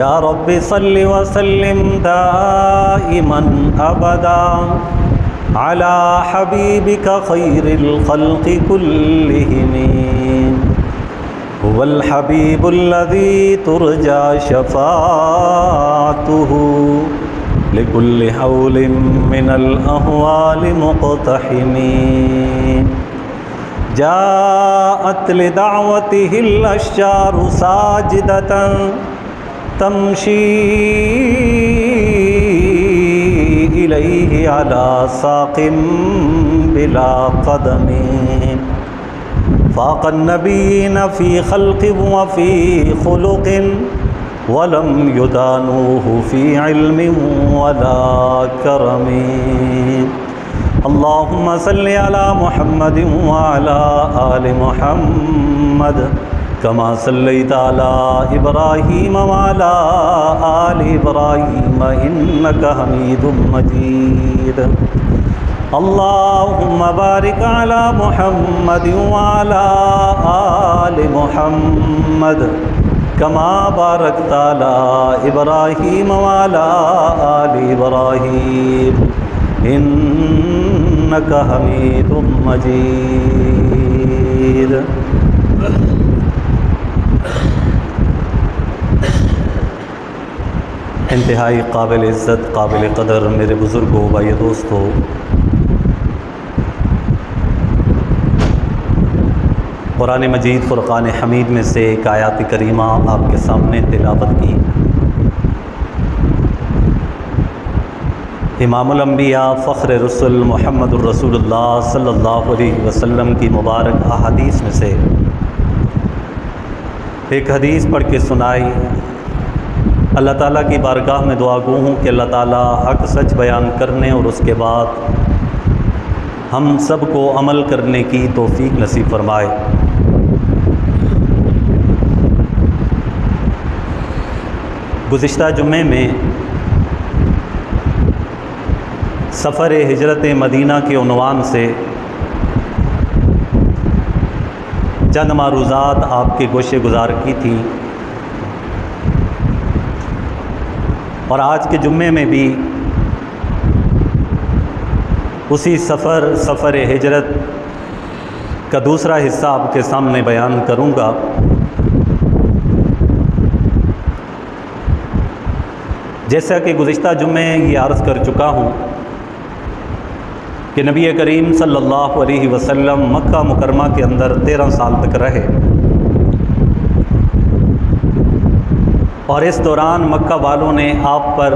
یا رب صل وسلم دائما ابدا على حبیبک خیر الخلق كلهم هو الحبیب الذی ترجى شفاعته لكل حول من الأهوال مقتحم جاءت لدعوته الأشجار ساجدة تمشي إليه على ساق بلا قدم فاق النبيين في خلق وفي خلق ولم يدانوه في علم ولا كرم اللهم صل على محمد وعلى آل محمد كما صليت على إبراهيم وعلى آل إبراهيم إنك حميد مجيد اللهم بارك على محمد وعلى آل محمد كما باركت على إبراهيم وعلى آل إبراهيم إنك حميد مجيد انتہائی قابل عزت قابل قدر میرے بزرگوں بھائی دوستوں، قرآن مجید فرقان حمید میں سے ایک آیات کریمہ آپ کے سامنے تلاوت کی۔ امام الانبیاء فخر رسول محمد الرسول اللہ صلی اللہ علیہ وسلم کی مبارک احادیث میں سے ایک حدیث پڑھ کے سنائی۔ اللہ تعالیٰ کی بارگاہ میں دعا گو ہوں کہ اللہ تعالیٰ حق سچ بیان کرنے اور اس کے بعد ہم سب کو عمل کرنے کی توفیق نصیب فرمائے۔ گزشتہ جمعے میں سفر ہجرت مدینہ کے عنوان سے چند معروضات آپ کے گوشے گزار کی تھی، اور آج کے جمعے میں بھی اسی سفر ہجرت کا دوسرا حصہ آپ کے سامنے بیان کروں گا۔ جیسا کہ گزشتہ جمعے یہ عرض کر چکا ہوں کہ نبی کریم صلی اللہ علیہ وسلم مکہ مکرمہ کے اندر 13 سال تک رہے، اور اس دوران مکہ والوں نے آپ پر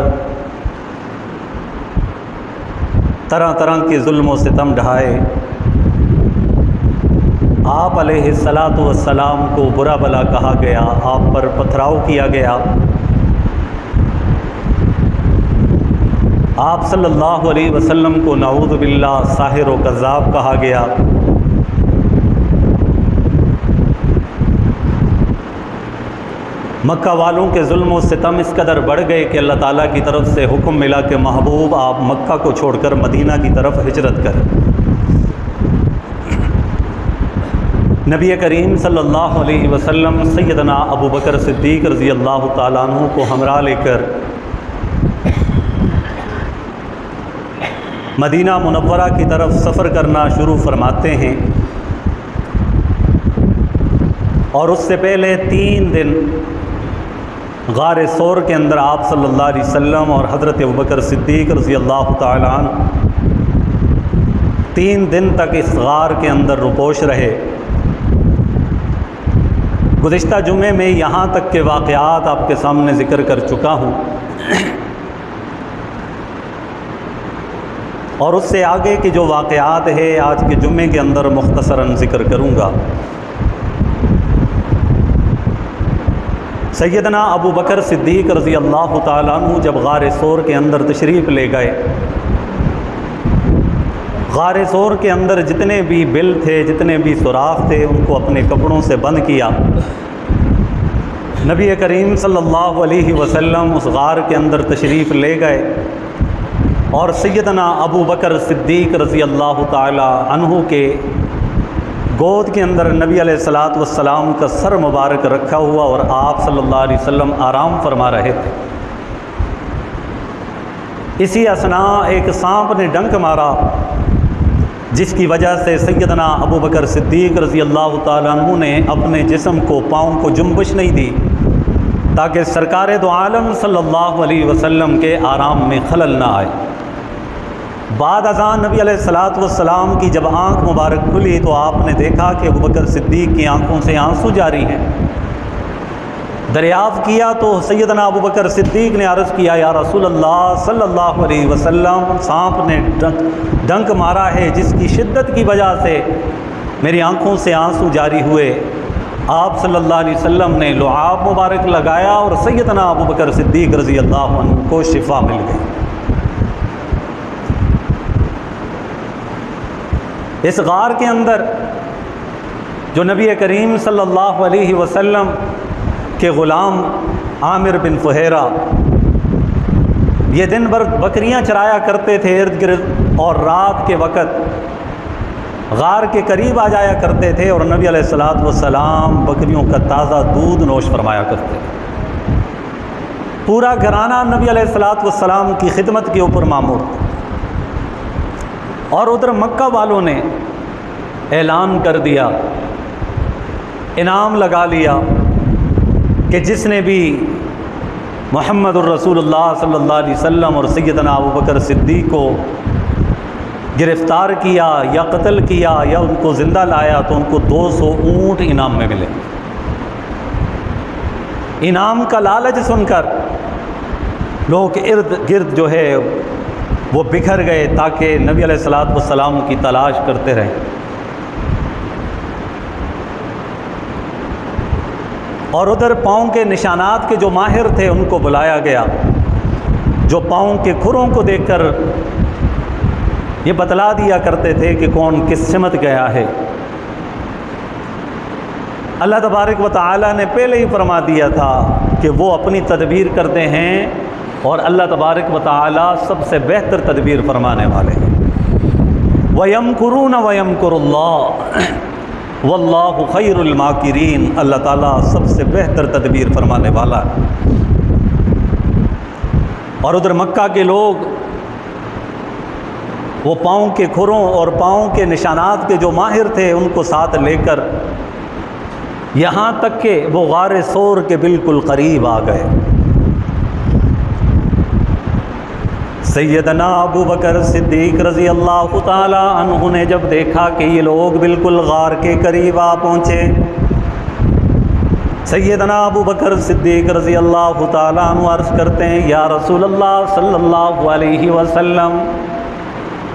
طرح طرح کے ظلم و ستم ڈھائے۔ آپ علیہ الصلاۃ والسلام کو برا بلا کہا گیا، آپ پر پتھراؤ کیا گیا، آپ صلی اللہ علیہ وسلم کو نعوذ باللہ ساحر و کذاب کہا گیا۔ مکہ والوں کے ظلم و ستم اس قدر بڑھ گئے کہ اللہ تعالیٰ کی طرف سے حکم ملا کہ محبوب آپ مکہ کو چھوڑ کر مدینہ کی طرف ہجرت کریں۔ نبی کریم صلی اللہ علیہ وسلم سیدنا ابو بکر صدیق رضی اللہ تعالیٰ عنہ کو ہمراہ لے کر مدینہ منورہ کی طرف سفر کرنا شروع فرماتے ہیں، اور اس سے پہلے 3 دن غار ثور کے اندر آپ صلی اللہ علیہ وسلم اور حضرت ابوبکر صدیق رضی اللہ تعالیٰ عنہ 3 دن تک اس غار کے اندر روپوش رہے۔ گزشتہ جمعے میں یہاں تک کے واقعات آپ کے سامنے ذکر کر چکا ہوں، اور اس سے آگے کے جو واقعات ہے آج کے جمعے کے اندر مختصراً ذکر کروں گا۔ سیدنا ابو بکر صدیق رضی اللہ تعالیٰ عنہ جب غار ثور کے اندر تشریف لے گئے، غار ثور کے اندر جتنے بھی بل تھے، جتنے بھی سوراخ تھے، ان کو اپنے کپڑوں سے بند کیا۔ نبی کریم صلی اللہ علیہ وسلم اس غار کے اندر تشریف لے گئے، اور سیدنا ابو بکر صدیق رضی اللہ تعالی عنہ کے گود کے اندر نبی علیہ الصلاۃ والسلام کا سر مبارک رکھا ہوا اور آپ صلی اللہ علیہ وسلم آرام فرما رہے تھے۔ اسی اثناء ایک سانپ نے ڈنک مارا، جس کی وجہ سے سیدنا ابو بکر صدیق رضی اللہ تعالیٰ عنہ نے اپنے جسم کو، پاؤں کو جنبش نہیں دی تاکہ سرکار دو عالم صلی اللہ علیہ وسلم کے آرام میں خلل نہ آئے۔ بعد ازاں نبی علیہ الصلاۃ والسلام کی جب آنکھ مبارک کھلی تو آپ نے دیکھا کہ ابو بکر صدیق کی آنکھوں سے آنسو جاری ہیں۔ دریافت کیا تو سیدنا ابو بکر صدیق نے عرض کیا، یا رسول اللہ صلی اللہ علیہ وسلم، سانپ نے ڈنک مارا ہے جس کی شدت کی وجہ سے میری آنکھوں سے آنسو جاری ہوئے۔ آپ صلی اللہ علیہ وسلم نے لعاب مبارک لگایا اور سیدنا ابو بکر صدیق رضی اللہ عنہ کو شفا مل گئی۔ اس غار کے اندر جو نبی کریم صلی اللہ علیہ وسلم کے غلام عامر بن فہیرہ یہ دن بھر بکریاں چرایا کرتے تھے ارد گرد، اور رات کے وقت غار کے قریب آ جایا کرتے تھے اور نبی علیہ الصلاۃ والسلام بکریوں کا تازہ دودھ نوش فرمایا کرتے تھے۔ پورا گھرانہ نبی علیہ الصلاۃ والسلام کی خدمت کے اوپر مامور تھا۔ اور ادھر مکہ والوں نے اعلان کر دیا، انعام لگا لیا کہ جس نے بھی محمد الرسول اللہ صلی اللہ علیہ وسلم اور سیدنا ابو بکر صدیق کو گرفتار کیا یا قتل کیا یا ان کو زندہ لایا تو ان کو 200 اونٹ انعام میں ملے۔ انعام کا لالچ سن کر لوگ ارد گرد جو ہے وہ بکھر گئے تاکہ نبی علیہ الصلاۃ والسلام کی تلاش کرتے رہیں۔ اور ادھر پاؤں کے نشانات کے جو ماہر تھے ان کو بلایا گیا، جو پاؤں کے کھروں کو دیکھ کر یہ بتلا دیا کرتے تھے کہ کون کس سمت گیا ہے۔ اللہ تبارک و تعالی نے پہلے ہی فرما دیا تھا کہ وہ اپنی تدبیر کرتے ہیں اور اللہ تبارک و تعالی سب سے بہتر تدبیر فرمانے والے ہیں۔ وَيَمْكُرُونَ وَيَمْكُرُ اللَّهُ وَاللَّهُ خَيْرُ الْمَاكِرِينَ، اللہ تعالیٰ سب سے بہتر تدبیر فرمانے والا ہے۔ اور ادھر مکہ کے لوگ وہ پاؤں کے کھروں اور پاؤں کے نشانات کے جو ماہر تھے ان کو ساتھ لے کر یہاں تک کہ وہ غار ثور کے بالکل قریب آ گئے۔ سیدنا ابو بکر صدیق رضی اللہ تعالی عنہ نے جب دیکھا کہ یہ لوگ بالکل غار کے قریب آ پہنچے، سیدنا ابو بکر صدیق رضی اللہ تعالی عنہ عرض کرتے ہیں، یا رسول اللہ صلی اللہ علیہ وسلم،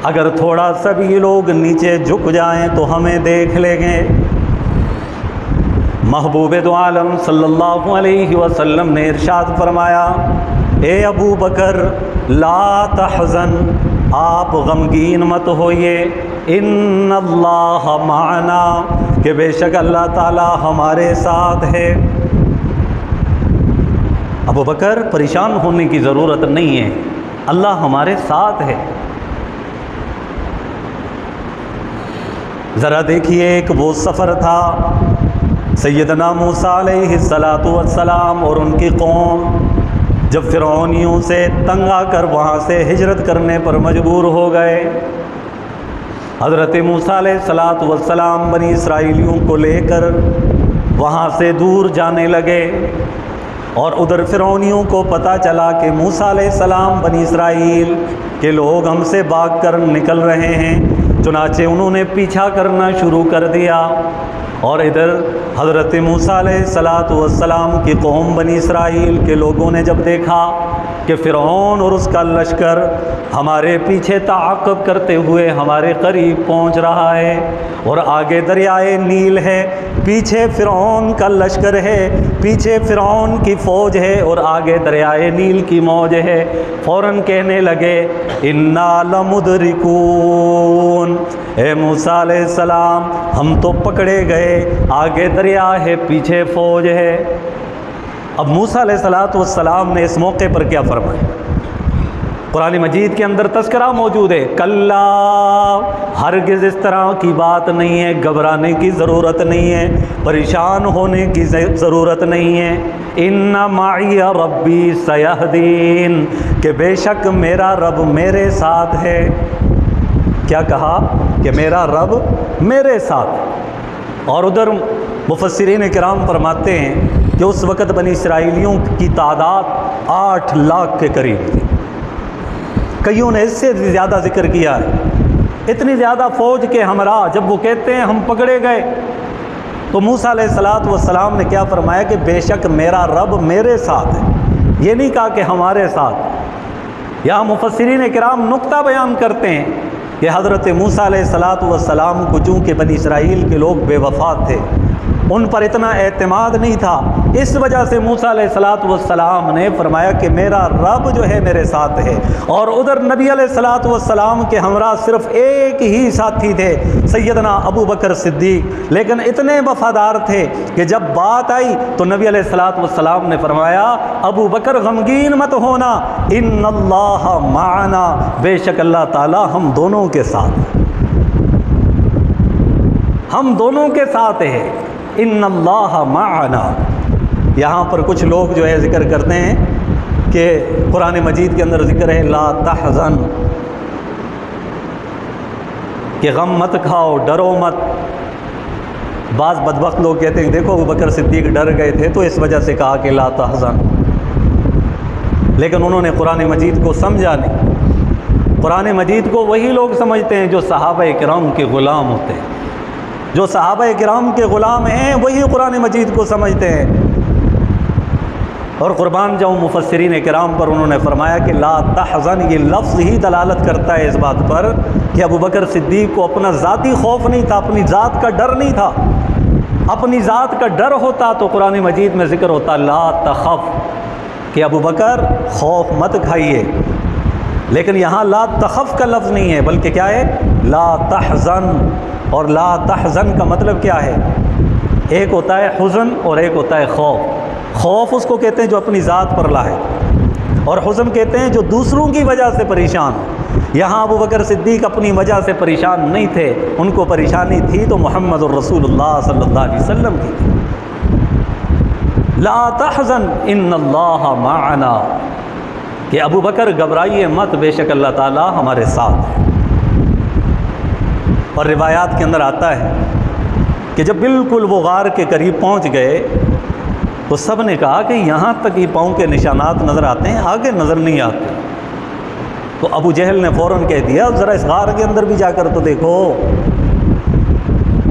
اگر تھوڑا سا بھی یہ لوگ نیچے جھک جائیں تو ہمیں دیکھ لیں گے۔ محبوب دو عالم صلی اللہ علیہ وسلم نے ارشاد فرمایا، اے ابو بکر لا تحزن، آپ غمگین مت ہوئیے، ان اللہ معنا، کہ بے شک اللہ تعالی ہمارے ساتھ ہے۔ ابو بکر پریشان ہونے کی ضرورت نہیں ہے، اللہ ہمارے ساتھ ہے۔ ذرا دیکھیے ایک وہ سفر تھا، سیدنا موسیٰ علیہ السلام اور ان کی قوم جب فرعونیوں سے تنگ آ کر وہاں سے ہجرت کرنے پر مجبور ہو گئے، حضرت موسیٰ علیہ السلام بنی اسرائیلیوں کو لے کر وہاں سے دور جانے لگے، اور ادھر فرعونیوں کو پتہ چلا کہ موسیٰ علیہ السلام بنی اسرائیل کے لوگ ہم سے بھاگ کر نکل رہے ہیں، چنانچہ انہوں نے پیچھا کرنا شروع کر دیا۔ اور ادھر حضرت موسیٰ علیہ السلام کی قوم بنی اسرائیل کے لوگوں نے جب دیکھا کہ فرعون اور اس کا لشکر ہمارے پیچھے تعاقب کرتے ہوئے ہمارے قریب پہنچ رہا ہے، اور آگے دریائے نیل ہے، پیچھے فرعون کا لشکر ہے، پیچھے فرعون کی فوج ہے اور آگے دریائے نیل کی موج ہے، فوراً کہنے لگے انا لمدرکون، اے موسیٰ علیہ السلام ہم تو پکڑے گئے، آگے دریا ہے پیچھے فوج ہے۔ اب موسیٰ علیہ السلام نے اس موقع پر کیا فرمایا؟ قرآن مجید کے اندر تذکرہ موجود ہے، کلا، ہرگز اس طرح کی بات نہیں ہے، گھبرانے کی ضرورت نہیں ہے، پریشان ہونے کی ضرورت نہیں ہے، ان معی ربی سیہدین، کہ بے شک میرا رب میرے ساتھ ہے۔ کیا کہا؟ کہ میرا رب میرے ساتھ ہے۔ اور ادھر مفسرین کرام فرماتے ہیں کہ اس وقت بنی اسرائیلیوں کی تعداد 8 لاکھ کے قریب تھی، کئیوں نے اس سے زیادہ ذکر کیا ہے۔ اتنی زیادہ فوج کے ہمراہ جب وہ کہتے ہیں ہم پکڑے گئے، تو موسیٰ علیہ السلام نے کیا فرمایا کہ بے شک میرا رب میرے ساتھ ہے، یہ نہیں کہا کہ ہمارے ساتھ۔ یہاں مفسرین کرام نقطہ بیان کرتے ہیں کہ حضرت موسیٰ علیہ السلام کو چونکہ بنی اسرائیل کے لوگ بے وفا تھے، ان پر اتنا اعتماد نہیں تھا، اس وجہ سے موسیٰ علیہ السلام نے فرمایا کہ میرا رب جو ہے میرے ساتھ ہے۔ اور ادھر نبی علیہ السلام کے ہمراہ صرف ایک ہی ساتھی تھے، سیدنا ابو بکر صدیق، لیکن اتنے وفادار تھے کہ جب بات آئی تو نبی علیہ السلام نے فرمایا ابو بکر غمگین مت ہونا، ان اللہ معنا، بے شک اللہ تعالی ہم دونوں کے ساتھ، ہم دونوں کے ساتھ ہے، ان اللہ معنا۔ یہاں پر کچھ لوگ جو ہے ذکر کرتے ہیں کہ قرآن مجید کے اندر ذکر ہے لا تحزن، کہ غم مت کھاؤ، ڈرو مت۔ بعض بدبخت لوگ کہتے ہیں دیکھو ابو بکر صدیق ڈر گئے تھے تو اس وجہ سے کہا کہ لا تحزن، لیکن انہوں نے قرآن مجید کو سمجھا نہیں۔ قرآن مجید کو وہی لوگ سمجھتے ہیں جو صحابہ کرام کے غلام ہوتے ہیں، جو صحابہ کرام کے غلام ہیں وہی قرآن مجید کو سمجھتے ہیں۔ اور قربان جاؤں مفسرین کرام پر، انہوں نے فرمایا کہ لا تحزن، یہ لفظ ہی دلالت کرتا ہے اس بات پر کہ ابو بکر صدیق کو اپنا ذاتی خوف نہیں تھا، اپنی ذات کا ڈر نہیں تھا۔ اپنی ذات کا ڈر ہوتا تو قرآن مجید میں ذکر ہوتا لا تخف، کہ ابو بکر خوف مت کھائیے، لیکن یہاں لا تخف کا لفظ نہیں ہے، بلکہ کیا ہے لا تحزن۔ اور لا تحزن کا مطلب کیا ہے؟ ایک ہوتا ہے حزن اور ایک ہوتا ہے خوف۔ خوف اس کو کہتے ہیں جو اپنی ذات پر لاحق، اور حزن کہتے ہیں جو دوسروں کی وجہ سے پریشان۔ یہاں ابو بکر صدیق اپنی وجہ سے پریشان نہیں تھے، ان کو پریشانی تھی تو محمد الرسول اللہ صلی اللہ علیہ وسلم کی تھی۔ لا تحزن ان اللہ معنا، کہ ابو بکر گھبرائیے مت، بے شک اللہ تعالی ہمارے ساتھ ہے۔ اور روایات کے اندر آتا ہے کہ جب بالکل وہ غار کے قریب پہنچ گئے تو سب نے کہا کہ یہاں تک ہی پاؤں کے نشانات نظر آتے ہیں، آگے نظر نہیں آتے۔ تو ابو جہل نے فوراً کہہ دیا ذرا اس غار کے اندر بھی جا کر تو دیکھو،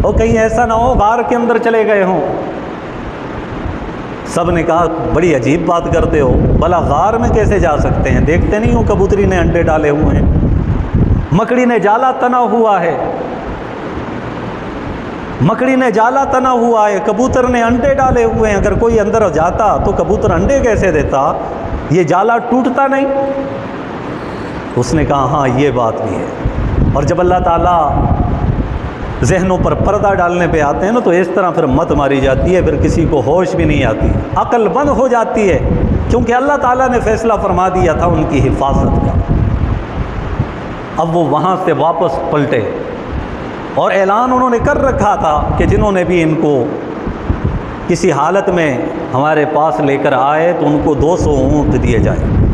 اور کہیں ایسا نہ ہو غار کے اندر چلے گئے ہوں۔ سب نے کہا بڑی عجیب بات کرتے ہو، بھلا غار میں کیسے جا سکتے ہیں؟ دیکھتے نہیں ہو کبوتری نے انڈے ڈالے ہوئے ہیں، مکڑی نے جالا تنا ہوا ہے، مکڑی نے جالا تنا ہوا ہے، کبوتر نے انڈے ڈالے ہوئے ہیں، اگر کوئی اندر جاتا تو کبوتر انڈے کیسے دیتا؟ یہ جالا ٹوٹتا نہیں؟ اس نے کہا ہاں یہ بات بھی ہے۔ اور جب اللہ تعالیٰ ذہنوں پر پردہ ڈالنے پہ آتے ہیں نا تو اس طرح پھر مت ماری جاتی ہے، پھر کسی کو ہوش بھی نہیں آتی، عقل بند ہو جاتی ہے، کیونکہ اللہ تعالیٰ نے فیصلہ فرما دیا تھا ان کی حفاظت کا۔ اب وہ وہاں سے واپس پلٹے اور اعلان انہوں نے کر رکھا تھا کہ جنہوں نے بھی ان کو کسی حالت میں ہمارے پاس لے کر آئے تو ان کو 200 اونٹ دیے جائیں گے،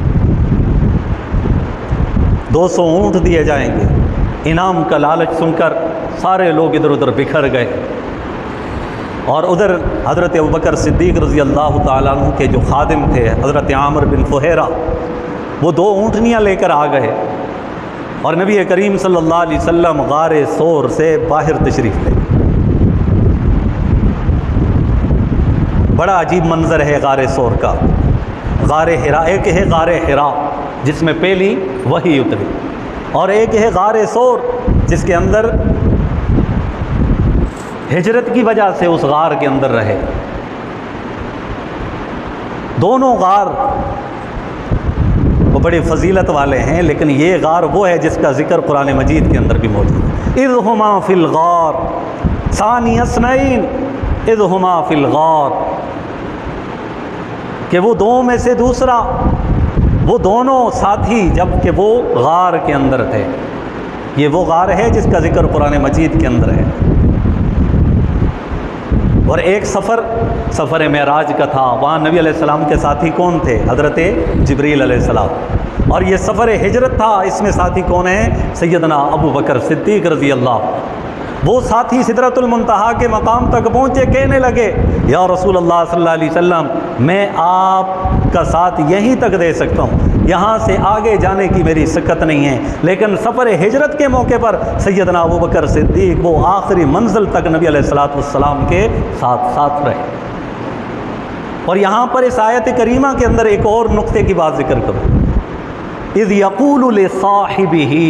200 اونٹ دیے جائیں گے۔ انعام کا لالچ سن کر سارے لوگ ادھر ادھر بکھر گئے، اور ادھر حضرت ابوبکر صدیق رضی اللہ تعالیٰ عنہ کے جو خادم تھے حضرت عامر بن فہیرہ، وہ 2 اونٹنیاں لے کر آ گئے، اور نبی کریم صلی اللہ علیہ وسلم غار ثور سے باہر تشریف لے۔ بڑا عجیب منظر ہے غار ثور کا۔ غار حرا، ایک ہے غار حرا جس میں پہلی وحی اتری، اور ایک ہے غار ثور جس کے اندر ہجرت کی وجہ سے اس غار کے اندر رہے۔ دونوں غار وہ بڑے فضیلت والے ہیں، لیکن یہ غار وہ ہے جس کا ذکر قرآن مجید کے اندر بھی موجود ہے۔ اذ ہما فی الغار ثانی اثنین اذ ہما فی الغار، کہ وہ 2 میں سے دوسرا وہ دونوں ساتھی جب کہ وہ غار کے اندر تھے، یہ وہ غار ہے جس کا ذکر قرآن مجید کے اندر ہے، اور ایک سفر معراج کا تھا، وہاں نبی علیہ السلام کے ساتھی کون تھے؟ حضرت جبریل علیہ السلام، اور یہ سفر ہجرت تھا، اس میں ساتھی کون ہیں؟ سیدنا ابو بکر صدیق رضی اللہ۔ وہ ساتھی سدرۃ المنتہا کے مقام تک پہنچے، کہنے لگے یا رسول اللہ صلی اللہ علیہ وسلم میں آپ کا ساتھ یہیں تک دے سکتا ہوں، یہاں سے آگے جانے کی میری سکت نہیں ہے، لیکن سفر ہجرت کے موقع پر سیدنا ابو بکر صدیق وہ آخری منزل تک نبی علیہ السلام کے ساتھ رہے۔ اور یہاں پر اس آیت کریمہ کے اندر ایک اور نقطے کی بات ذکر کروں، اذ یقول لصاحبہ،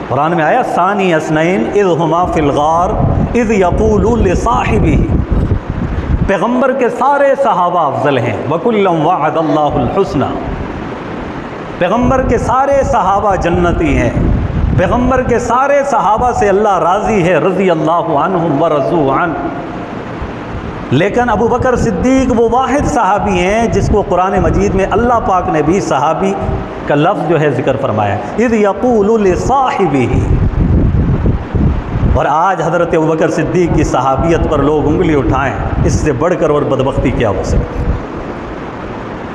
قرآن میں آیا ثانی اثنین اذ ہما فی الغار اذ یقول لصاحبہ، پیغمبر کے سارے صحابہ افضل ہیں، وَكُلًّا وَعَدَ اللَّهُ الْحُسْنَى، پیغمبر کے سارے صحابہ جنتی ہیں، پیغمبر کے سارے صحابہ سے اللہ راضی ہے، رضی اللہ عنہم ورضوا عنہ، لیکن ابو بکر صدیق وہ واحد صحابی ہیں جس کو قرآن مجید میں اللہ پاک نے بھی صحابی کا لفظ جو ہے ذکر فرمایا، اذ یقول لصاحبہ۔ اور آج حضرت ابوبکر صدیق کی صحابیت پر لوگ انگلی اٹھائیں، اس سے بڑھ کر اور بدبختی کیا ہو سکتی ہے؟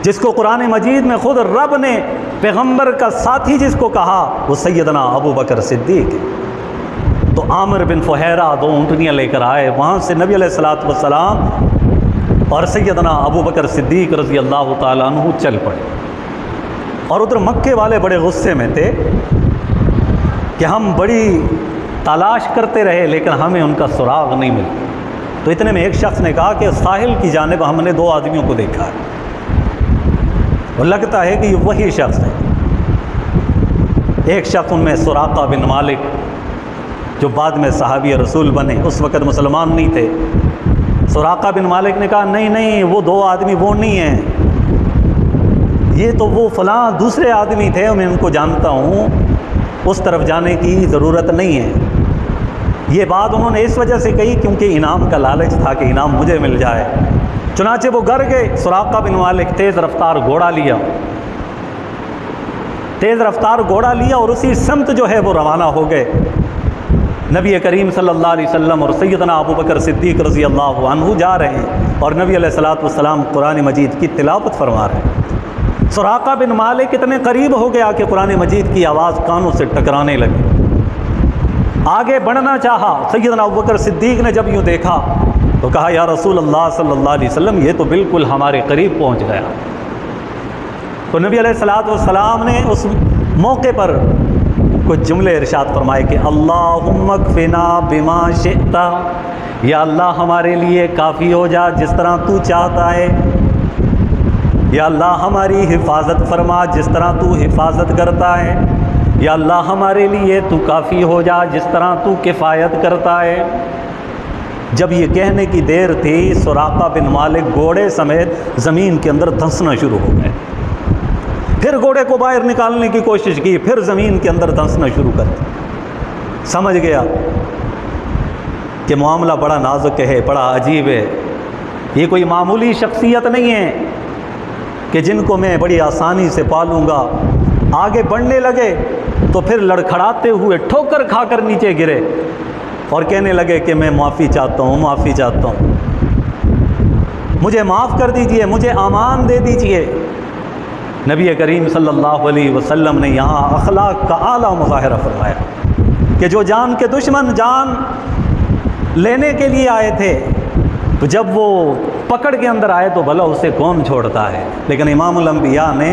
جس کو قرآن مجید میں خود رب نے پیغمبر کا ساتھی جس کو کہا وہ سیدنا ابوبکر صدیق ہے۔ تو عامر بن فہیرہ 2 اونٹنیاں لے کر آئے، وہاں سے نبی علیہ السلام اور سیدنا ابوبکر صدیق رضی اللہ تعالیٰ عنہ چل پڑے، اور ادھر مکے والے بڑے غصے میں تھے کہ ہم بڑی تلاش کرتے رہے لیکن ہمیں ان کا سراغ نہیں ملا۔ تو اتنے میں ایک شخص نے کہا کہ ساحل کی جانب ہم نے 2 آدمیوں کو دیکھا ہے، اور لگتا ہے کہ یہ وہی شخص ہے۔ ایک شخص ان میں سراقہ بن مالک جو بعد میں صحابی رسول بنے، اس وقت مسلمان نہیں تھے۔ سراقہ بن مالک نے کہا نہیں وہ 2 آدمی وہ نہیں ہیں، یہ تو وہ فلاں دوسرے آدمی تھے، میں ان کو جانتا ہوں، اس طرف جانے کی ضرورت نہیں ہے۔ یہ بات انہوں نے اس وجہ سے کہی کیونکہ انعام کا لالچ تھا کہ انعام مجھے مل جائے۔ چنانچہ وہ گھر گئے، سراقہ بن مالک تیز رفتار گھوڑا لیا اور اسی سمت جو ہے وہ روانہ ہو گئے۔ نبی کریم صلی اللہ علیہ وسلم اور سیدنا ابوبکر صدیق رضی اللہ عنہ جا رہے ہیں، اور نبی علیہ السلام قرآن مجید کی تلاوت فرما رہے ہیں۔ سراقہ بن مالک اتنے قریب ہو گیا کہ قرآن مجید کی آواز کانوں سے ٹکرانے لگی، آگے بڑھنا چاہا۔ سیدنا ابوبکر صدیق نے جب یوں دیکھا تو کہا یا رسول اللہ صلی اللہ علیہ وسلم یہ تو بالکل ہمارے قریب پہنچ گیا۔ تو نبی علیہ السلام نے اس موقع پر کچھ جملے ارشاد فرمائے کہ اللہم اکفنا بما شئت، یا اللہ ہمارے لیے کافی ہو جا جس طرح تو چاہتا ہے، یا اللہ ہماری حفاظت فرما جس طرح تو حفاظت کرتا ہے، یا اللہ ہمارے لیے تو کافی ہو جا جس طرح تو کفایت کرتا ہے۔ جب یہ کہنے کی دیر تھی، سراقہ بن مالک گھوڑے سمیت زمین کے اندر دھنسنا شروع ہو گئے، پھر گھوڑے کو باہر نکالنے کی کوشش کی، پھر زمین کے اندر دھنسنا شروع کر دیا۔ سمجھ گیا کہ معاملہ بڑا نازک ہے، بڑا عجیب ہے، یہ کوئی معمولی شخصیت نہیں ہے کہ جن کو میں بڑی آسانی سے پالوں گا۔ آگے بڑھنے لگے تو پھر لڑکھڑاتے ہوئے ٹھوکر کھا کر نیچے گرے اور کہنے لگے کہ میں معافی چاہتا ہوں، مجھے معاف کر دیجئے، مجھے امان دے دیجئے۔ نبی کریم صلی اللہ علیہ وسلم نے یہاں اخلاق کا اعلیٰ مظاہرہ فرمایا کہ جو جان کے دشمن جان لینے کے لیے آئے تھے، تو جب وہ پکڑ کے اندر آئے تو بھلا اسے کون چھوڑتا ہے، لیکن امام الانبیاء نے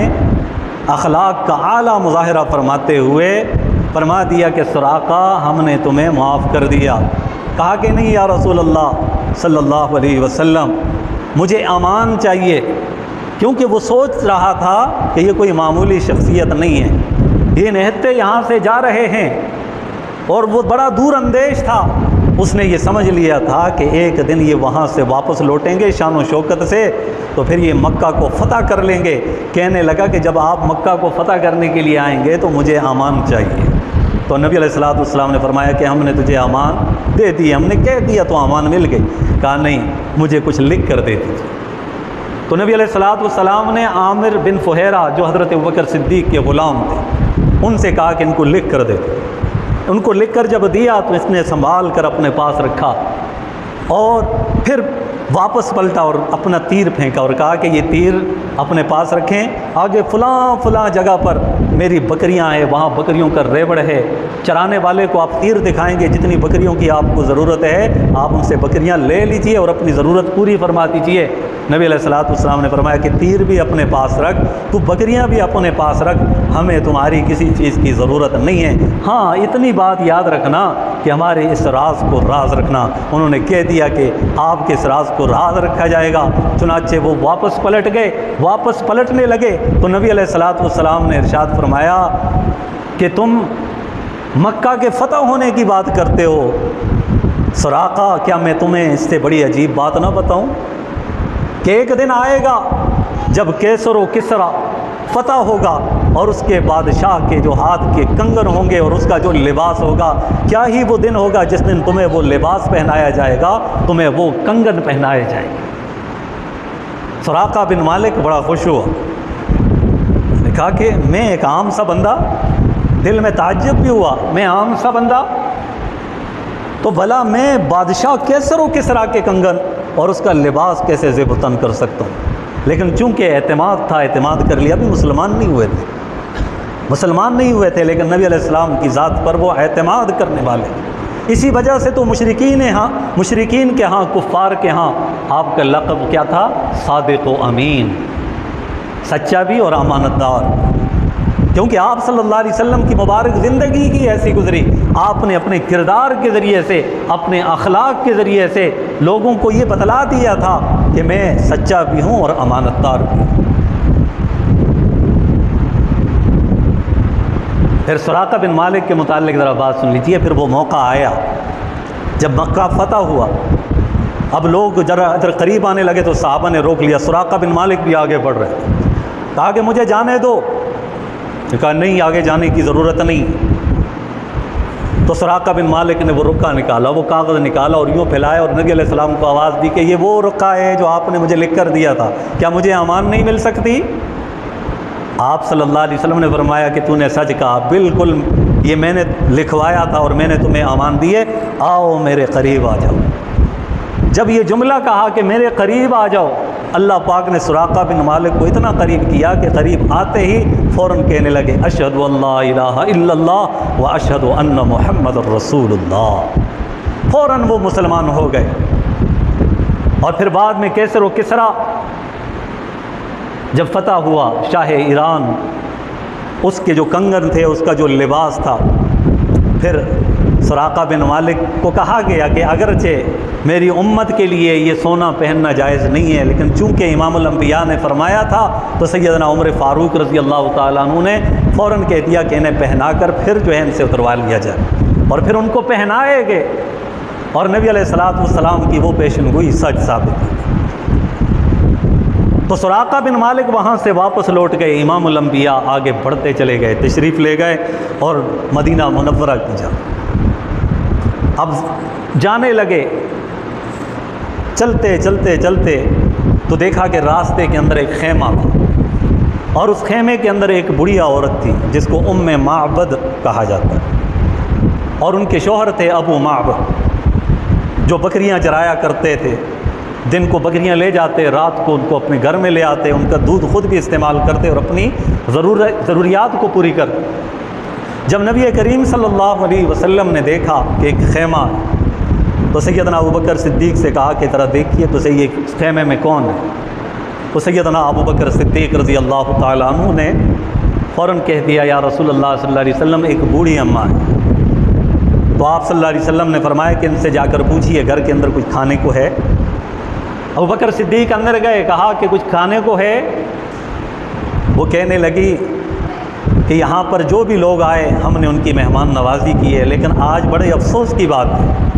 اخلاق کا اعلیٰ مظاہرہ فرماتے ہوئے فرما دیا کہ سراقہ ہم نے تمہیں معاف کر دیا۔ کہا کہ نہیں یا رسول اللہ صلی اللہ علیہ وسلم مجھے امان چاہیے، کیونکہ وہ سوچ رہا تھا کہ یہ کوئی معمولی شخصیت نہیں ہے، یہ نہتے یہاں سے جا رہے ہیں، اور وہ بڑا دور اندیش تھا، اس نے یہ سمجھ لیا تھا کہ ایک دن یہ وہاں سے واپس لوٹیں گے شان و شوکت سے، تو پھر یہ مکہ کو فتح کر لیں گے۔ کہنے لگا کہ جب آپ مکہ کو فتح کرنے کے لیے آئیں گے تو مجھے امان چاہیے۔ تو نبی علیہ السلام نے فرمایا کہ ہم نے تجھے امان دے دی، ہم نے کہہ دیا تو امان مل گئی۔ کہا نہیں، مجھے کچھ لکھ کر دے دیجیے۔ تو نبی علیہ الصلوۃ والسلام نے عامر بن فہیرہ جو حضرت ابوبکر صدیق کے غلام تھے ان سے کہا کہ ان کو لکھ کر دے. ان کو لکھ کر جب دیا تو اس نے سنبھال کر اپنے پاس رکھا اور پھر واپس پلٹا اور اپنا تیر پھینکا اور کہا کہ یہ تیر اپنے پاس رکھیں، آگے فلاں جگہ پر میری بکریاں ہیں، وہاں بکریوں کا ریوڑ ہے، چرانے والے کو آپ تیر دکھائیں گے، جتنی بکریوں کی آپ کو ضرورت ہے آپ ان سے بکریاں لے لیجئے اور اپنی ضرورت پوری فرما دیجئے. نبی علیہ الصلوۃ والسلام نے فرمایا کہ تیر بھی اپنے پاس رکھ، تو بکریاں بھی اپنے پاس رکھ، ہمیں تمہاری کسی چیز کی ضرورت نہیں ہے. ہاں اتنی بات یاد رکھنا کہ ہمارے اس راز کو راز رکھنا. انہوں نے کہہ دیا کہ آپ کے اس راز کو راز رکھا جائے گا. چنانچہ وہ واپس پلٹ گئے. واپس پلٹنے لگے تو نبی علیہ الصلوۃ والسلام نے ارشاد فرمایا کہ تم مکہ کے فتح ہونے کی بات کرتے ہو، سراقہ کیا میں تمہیں اس سے بڑی عجیب بات نہ بتاؤں کہ ایک دن آئے گا جب کیسر و کسرا فتح ہوگا اور اس کے بادشاہ کے جو ہاتھ کے کنگن ہوں گے اور اس کا جو لباس ہوگا، کیا ہی وہ دن ہوگا جس دن تمہیں وہ لباس پہنایا جائے گا، تمہیں وہ کنگن پہنائے جائیں گے. سراقہ بن مالک بڑا خوش ہوا، نے کہا کہ میں ایک عام سا بندہ، دل میں تعجب بھی ہوا، میں عام سا بندہ تو بھلا میں بادشاہ کیسر و کسرا کے کنگن اور اس کا لباس کیسے زیب و تن کر سکتا ہوں. لیکن چونکہ اعتماد تھا، اعتماد کر لیا. بھی مسلمان نہیں ہوئے تھے لیکن نبی علیہ السلام کی ذات پر وہ اعتماد کرنے والے. اسی وجہ سے تو مشرکین کے ہاں، کفار کے ہاں آپ کا لقب کیا تھا؟ صادق و امین، سچا بھی اور امانت دار. کیونکہ آپ صلی اللہ علیہ وسلم کی مبارک زندگی کی ایسی گزری، آپ نے اپنے کردار کے ذریعے سے، اپنے اخلاق کے ذریعے سے لوگوں کو یہ بتلا دیا تھا کہ میں سچا بھی ہوں اور امانت دار بھی ہوں. پھر سراقہ بن مالک کے متعلق ذرا بات سن لیجیے. پھر وہ موقع آیا جب مکہ فتح ہوا. اب لوگ ذرا ادھر قریب آنے لگے تو صحابہ نے روک لیا. سراقہ بن مالک بھی آگے بڑھ رہے، کہا کہ مجھے جانے دو. کہا نہیں، آگے جانے کی ضرورت نہیں. تو سراقہ بن مالک نے وہ رقعہ نکالا، وہ کاغذ نکالا اور یوں پھیلایا اور نبی علیہ السلام کو آواز دی کہ یہ وہ رقعہ ہے جو آپ نے مجھے لکھ کر دیا تھا، کیا مجھے امان نہیں مل سکتی؟ آپ صلی اللہ علیہ وسلم نے فرمایا کہ تو نے سچ کہا، بالکل یہ میں نے لکھوایا تھا اور میں نے تمہیں امان دیے. آؤ میرے قریب آ جاؤ. جب یہ جملہ کہا کہ میرے قریب آ جاؤ، اللہ پاک نے سراقہ بن مالک کو اتنا قریب کیا کہ قریب آتے ہی فوراً کہنے لگے اشہد ان لا الہ الا اللہ و اشہد ان محمد الرسول اللہ. فوراً وہ مسلمان ہو گئے. اور پھر بعد میں کیسر و کسرا جب فتح ہوا، شاہ ایران، اس کے جو کنگن تھے، اس کا جو لباس تھا، پھر سراقہ بن مالک کو کہا گیا کہ اگرچہ میری امت کے لیے یہ سونا پہننا جائز نہیں ہے، لیکن چونکہ امام الانبیاء نے فرمایا تھا تو سیدنا عمر فاروق رضی اللہ تعالیٰ عنہ نے فوراً کہہ دیا کہ انہیں پہنا کر پھر جو ہے ان سے اتروا لیا جائے. اور پھر ان کو پہنائے گئے اور نبی علیہ الصلوۃ والسلام کی وہ پیشن گوئی سچ ثابت ہوئی. تو سراقہ بن مالک وہاں سے واپس لوٹ گئے. امام الانبیاء آگے بڑھتے چلے گئے، تشریف لے گئے اور مدینہ منورہ کی جانب اب جانے لگے. چلتے چلتے چلتے تو دیکھا کہ راستے کے اندر ایک خیمہ تھا اور اس خیمے کے اندر ایک بڑھیا عورت تھی جس کو ام معبد کہا جاتا ہے، اور ان کے شوہر تھے ابو معبد جو بکریاں چرایا کرتے تھے. دن کو بکریاں لے جاتے، رات کو ان کو اپنے گھر میں لے آتے، ان کا دودھ خود بھی استعمال کرتے اور اپنی ضروریات کو پوری کرتے. جب نبی کریم صلی اللہ علیہ وسلم نے دیکھا کہ ایک خیمہ تو سیدنا ابوبکر صدیق سے کہا کہ ذرا دیکھیے تو صحیح اس خیمے میں کون ہے. تو سیدنا ابوبکر صدیق رضی اللہ تعالیٰ عنہ نے فوراً کہہ دیا یا رسول اللہ صلی اللہ علیہ وسلم ایک بوڑھی اماں ہے. تو آپ صلی اللہ علیہ وسلم نے فرمایا کہ ان سے جا کر پوچھیے گھر کے اندر کچھ کھانے کو ہے. ابوبکر صدیق اندر گئے، کہا کہ کچھ کھانے کو ہے. وہ کہنے لگی کہ یہاں پر جو بھی لوگ آئے ہم نے ان کی مہمان نوازی کی ہے، لیکن آج بڑے افسوس کی بات ہے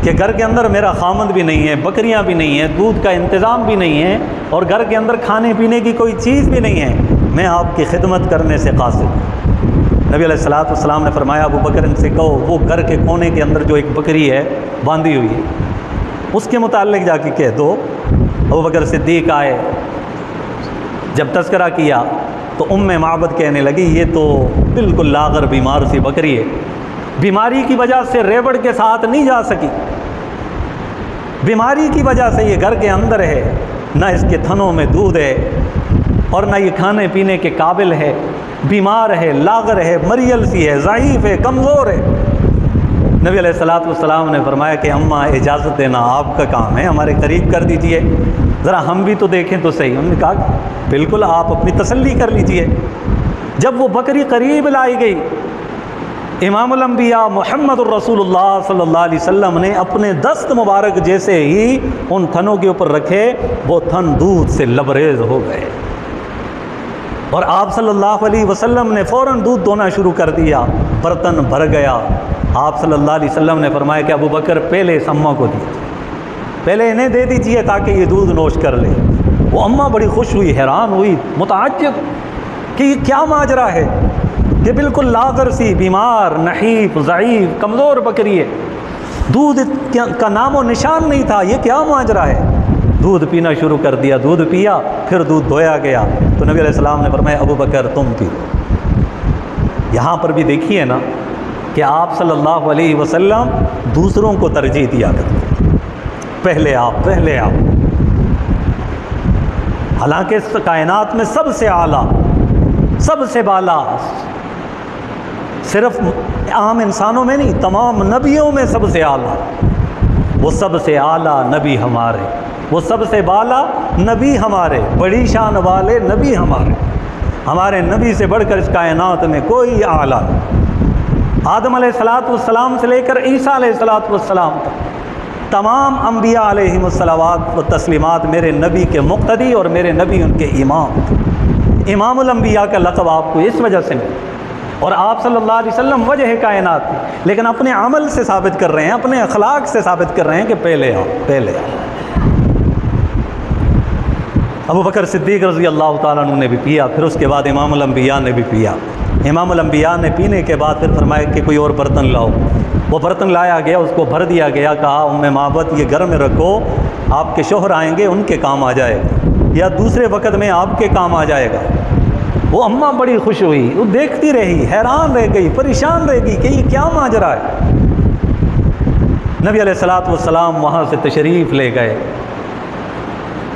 کہ گھر کے اندر میرا خامند بھی نہیں ہے، بکریاں بھی نہیں ہیں، دودھ کا انتظام بھی نہیں ہے اور گھر کے اندر کھانے پینے کی کوئی چیز بھی نہیں ہے. میں آپ کی خدمت کرنے سے قاصر ہوں. نبی علیہ الصلوۃ والسلام نے فرمایا ابوبکر ان سے کہو وہ گھر کے کونے کے اندر جو ایک بکری ہے باندھی ہوئی ہے اس کے متعلق جا کے کہہ دو ابوبکر صدیق آئے، جب تذکرہ کیا تو معبد کہنے لگی یہ تو بالکل لاغر بیمار سی بکری ہے، بیماری کی وجہ سے ریوڑ کے ساتھ نہیں جا سکی، بیماری کی وجہ سے یہ گھر کے اندر ہے، نہ اس کے تھنوں میں دودھ ہے اور نہ یہ کھانے پینے کے قابل ہے، بیمار ہے، لاغر ہے، مریل سی ہے، ضعیف ہے، کمزور ہے۔ نبی علیہ السلام نے فرمایا کہ اماں اجازت دینا آپ کا کام ہے، ہمارے قریب کر دیجئے، ذرا ہم بھی تو دیکھیں تو صحیح۔ انہوں نے کہا بالکل آپ اپنی تسلی کر لیجئے۔ جب وہ بکری قریب لائی گئی، امام الانبیاء محمد الرسول اللہ صلی اللہ علیہ وسلم نے اپنے دست مبارک جیسے ہی ان تھنوں کے اوپر رکھے، وہ تھن دودھ سے لبریز ہو گئے، اور آپ صلی اللہ علیہ وسلم نے فوراً دودھ دونا شروع کر دیا، برتن بھر گیا۔ آپ صلی اللہ علیہ وسلم نے فرمایا کہ ابو بکر پہلے اس اماں کو دیجیے، پہلے انہیں دے دیجیے تاکہ یہ دودھ نوش کر لے۔ وہ اماں بڑی خوش ہوئی، حیران ہوئی، متعجب کہ یہ کیا ماجرا ہے، یہ بالکل لاغر سی، بیمار، نحیف، ضعیف، کمزور بکری ہے، دودھ کا نام و نشان نہیں تھا، یہ کیا ماجرا ہے۔ دودھ پینا شروع کر دیا، دودھ پیا، پھر دودھ دھویا گیا تو نبی علیہ السلام نے فرمایا ابو بکر تم پی لو۔ یہاں پر بھی دیکھیے نا کہ آپ صلی اللہ علیہ وسلم دوسروں کو ترجیح دیا کرتے، پہلے آپ، پہلے آپ۔ حالانکہ اس کائنات میں سب سے اعلیٰ، سب سے بالا، صرف عام انسانوں میں نہیں، تمام نبیوں میں سب سے اعلیٰ، وہ سب سے اعلیٰ نبی ہمارے، وہ سب سے بالا نبی ہمارے، بڑی شان والے نبی ہمارے نبی سے بڑھ کر اس کائنات میں کوئی اعلیٰ نہیں۔ آدم علیہ السلام سے لے کر عیسیٰ علیہ السلام تک تمام انبیاء علیہم الصلوات و تسلیمات میرے نبی کے مقتدی اور میرے نبی ان کے امام، امام الانبیاء کا لقب آپ کو اس وجہ سے ملا، اور آپ صلی اللہ علیہ وسلم وجہ کائنات تھی، لیکن اپنے عمل سے ثابت کر رہے ہیں، اپنے اخلاق سے ثابت کر رہے ہیں کہ پہلے آپ، پہلے آپ۔ ابو بکر صدیق رضی اللہ تعالیٰ عنہ نے بھی پیا، پھر اس کے بعد امام الانبیاء نے بھی پیا۔ امام الانبیاء نے پینے کے بعد پھر فرمایا کہ کوئی اور برتن لاؤ، وہ برتن لایا گیا، اس کو بھر دیا گیا، کہا معبد یہ گھر میں رکھو، آپ کے شوہر آئیں گے ان کے کام آ جائے گا، یا دوسرے وقت میں آپ کے کام آ جائے گا۔ وہ اماں بڑی خوش ہوئی، وہ دیکھتی رہی، حیران رہ گئی، پریشان رہ گئی کہ یہ کیا ماجرا ہے۔ نبی علیہ السلام وہاں سے تشریف لے گئے،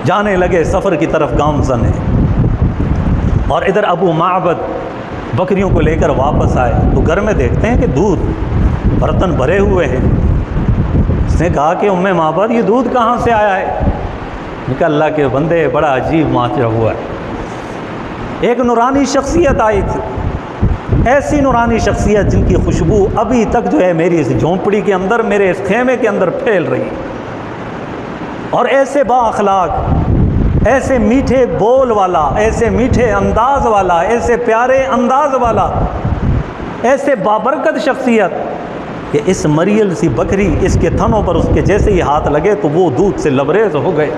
جانے لگے سفر کی طرف گامزن ہے، اور ادھر ابو معبد بکریوں کو لے کر واپس آئے تو گھر میں دیکھتے ہیں کہ دودھ برتن بھرے ہوئے ہیں۔ اس نے کہا کہ معبد یہ دودھ کہاں سے آیا ہے؟ کہ اللہ کے بندے بڑا عجیب ماجرا ہوا ہے۔ ایک نورانی شخصیت آئی تھی، ایسی نورانی شخصیت جن کی خوشبو ابھی تک جو ہے میری اس جھونپڑی کے اندر، میرے اس خیمے کے اندر پھیل رہی ہے، اور ایسے با اخلاق، ایسے میٹھے بول والا، ایسے میٹھے انداز والا، ایسے پیارے انداز والا، ایسے بابرکت شخصیت کہ اس مریل سی بکری، اس کے تھنوں پر اس کے جیسے ہی ہاتھ لگے تو وہ دودھ سے لبریز ہو گئے۔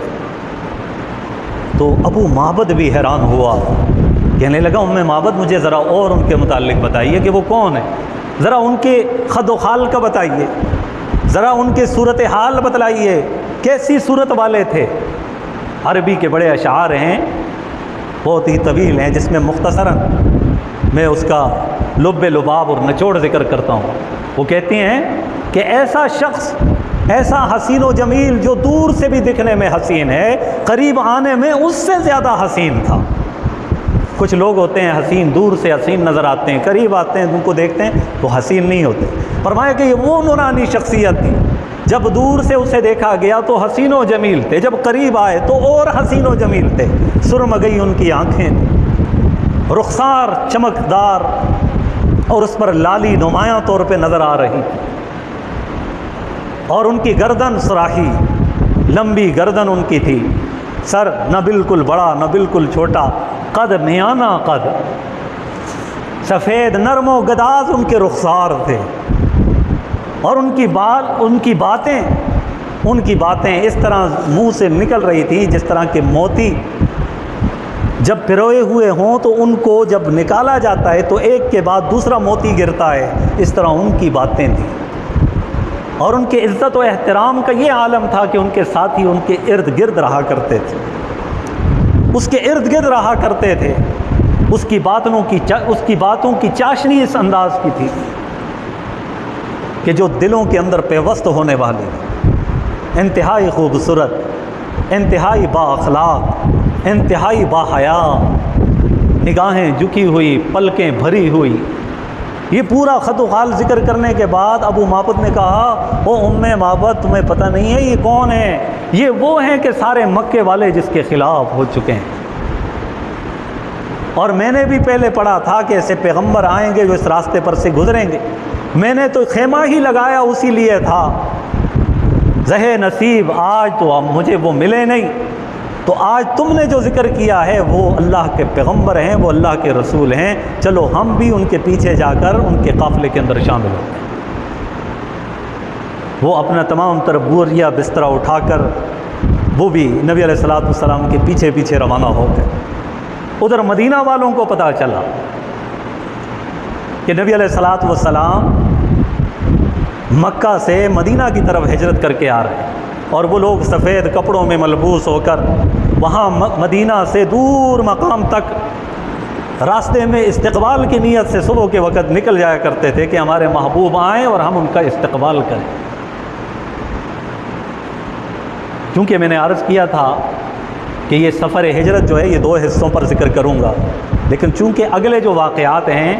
تو ابو معبد بھی حیران ہوا، کہنے لگا معبد مجھے ذرا اور ان کے متعلق بتائیے کہ وہ کون ہے، ذرا ان کے خد و خال کا بتائیے، ذرا ان کے صورتحال بتلائیے، کیسی صورت والے تھے۔ عربی کے بڑے اشعار ہیں، بہت ہی طویل ہیں، جس میں مختصراً میں اس کا لب لباب اور نچوڑ ذکر کرتا ہوں۔ وہ کہتے ہیں کہ ایسا شخص، ایسا حسین و جمیل جو دور سے بھی دکھنے میں حسین ہے، قریب آنے میں اس سے زیادہ حسین تھا۔ کچھ لوگ ہوتے ہیں حسین، دور سے حسین نظر آتے ہیں، قریب آتے ہیں ان کو دیکھتے ہیں تو حسین نہیں ہوتے۔ فرمایا کہ یہ وہ نورانی شخصیت تھی، جب دور سے اسے دیکھا گیا تو حسین و جمیل تھے، جب قریب آئے تو اور حسین و جمیل تھے۔ سرمگئی ان کی آنکھیں، رخسار چمکدار، اور اس پر لالی نمایاں طور پہ نظر آ رہی تھی، اور ان کی گردن سراحی، لمبی گردن ان کی تھی، سر نہ بالکل بڑا نہ بالکل چھوٹا، قد میانہ قد، سفید نرم و گداز ان کے رخسار تھے، اور ان کی باتیں اس طرح منہ سے نکل رہی تھی جس طرح کہ موتی جب پروئے ہوئے ہوں تو ان کو جب نکالا جاتا ہے تو ایک کے بعد دوسرا موتی گرتا ہے، اس طرح ان کی باتیں تھیں۔ اور ان کے عزت و احترام کا یہ عالم تھا کہ ان کے ساتھی ان کے ارد گرد رہا کرتے تھے، اس کے ارد گرد رہا کرتے تھے۔ اس کی باتوں کی چاشنی اس انداز کی تھی کہ جو دلوں کے اندر پیوست ہونے والی، انتہائی خوبصورت، انتہائی با اخلاق، انتہائی با حیا، نگاہیں جھکی ہوئی، پلکیں بھری ہوئی۔ یہ پورا خط و خال ذکر کرنے کے بعد ابو معبد نے کہا، او ام معبد، تمہیں پتہ نہیں ہے یہ کون ہے؟ یہ وہ ہیں کہ سارے مکے والے جس کے خلاف ہو چکے ہیں، اور میں نے بھی پہلے پڑھا تھا کہ ایسے پیغمبر آئیں گے جو اس راستے پر سے گزریں گے، میں نے تو خیمہ ہی لگایا اسی لیے تھا، زہ نصیب آج تو مجھے وہ ملے نہیں، تو آج تم نے جو ذکر کیا ہے وہ اللہ کے پیغمبر ہیں، وہ اللہ کے رسول ہیں، چلو ہم بھی ان کے پیچھے جا کر ان کے قافلے کے اندر شامل ہوتے ہیں۔ وہ اپنا تمام تر بوریہ بسترہ اٹھا کر وہ بھی نبی علیہ الصلوۃ والسلام کے پیچھے پیچھے روانہ ہو گئے۔ ادھر مدینہ والوں کو پتہ چلا کہ نبی علیہ الصلوۃ والسلام مکہ سے مدینہ کی طرف ہجرت کر کے آ رہے ہیں، اور وہ لوگ سفید کپڑوں میں ملبوس ہو کر وہاں مدینہ سے دور مقام تک راستے میں استقبال کی نیت سے صبح کے وقت نکل جایا کرتے تھے کہ ہمارے محبوب آئیں اور ہم ان کا استقبال کریں۔ کیونکہ میں نے عرض کیا تھا کہ یہ سفر ہجرت جو ہے یہ 2 حصوں پر ذکر کروں گا، لیکن چونکہ اگلے جو واقعات ہیں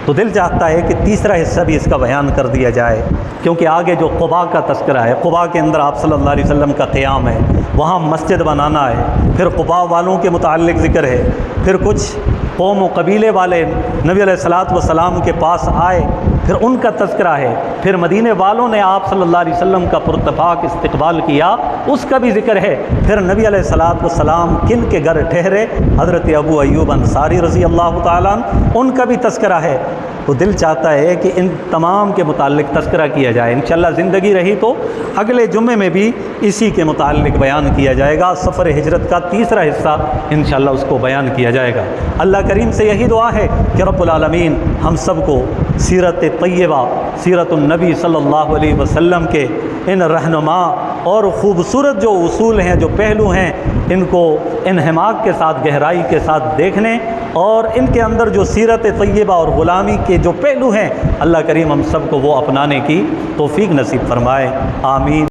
تو دل چاہتا ہے کہ تیسرا حصہ بھی اس کا بیان کر دیا جائے، کیونکہ آگے جو قباء کا تذکرہ ہے، قباء کے اندر آپ صلی اللہ علیہ وسلم کا قیام ہے، وہاں مسجد بنانا ہے، پھر قباء والوں کے متعلق ذکر ہے، پھر کچھ قوم و قبیلے والے نبی علیہ الصلوۃ والسلام کے پاس آئے، پھر ان کا تذکرہ ہے، پھر مدینے والوں نے آپ صلی اللہ علیہ وسلم کا پراتفاق استقبال کیا، اس کا بھی ذکر ہے، پھر نبی علیہ الصلوۃ والسلام کن کے گھر ٹھہرے، حضرت ابو ایوب انصاری رضی اللہ تعالیٰ عنہ، ان کا بھی تذکرہ ہے۔ تو دل چاہتا ہے کہ ان تمام کے متعلق تذکرہ کیا جائے، انشاءاللہ زندگی رہی تو اگلے جمعے میں بھی اسی کے متعلق بیان کیا جائے گا، سفر ہجرت کا تیسرا حصہ انشاءاللہ اس کو بیان کیا جائے گا۔ اللہ کریم سے یہی دعا ہے کہ رب العالمین ہم سب کو سیرت طیبہ، سیرت النبی صلی اللہ علیہ وسلم کے ان رہنما اور خوبصورت جو اصول ہیں، جو پہلو ہیں، ان کو انہماک کے ساتھ، گہرائی کے ساتھ دیکھنے، اور ان کے اندر جو سیرت طیبہ اور غلامی کے جو پہلو ہیں، اللہ کریم ہم سب کو وہ اپنانے کی توفیق نصیب فرمائے، آمین۔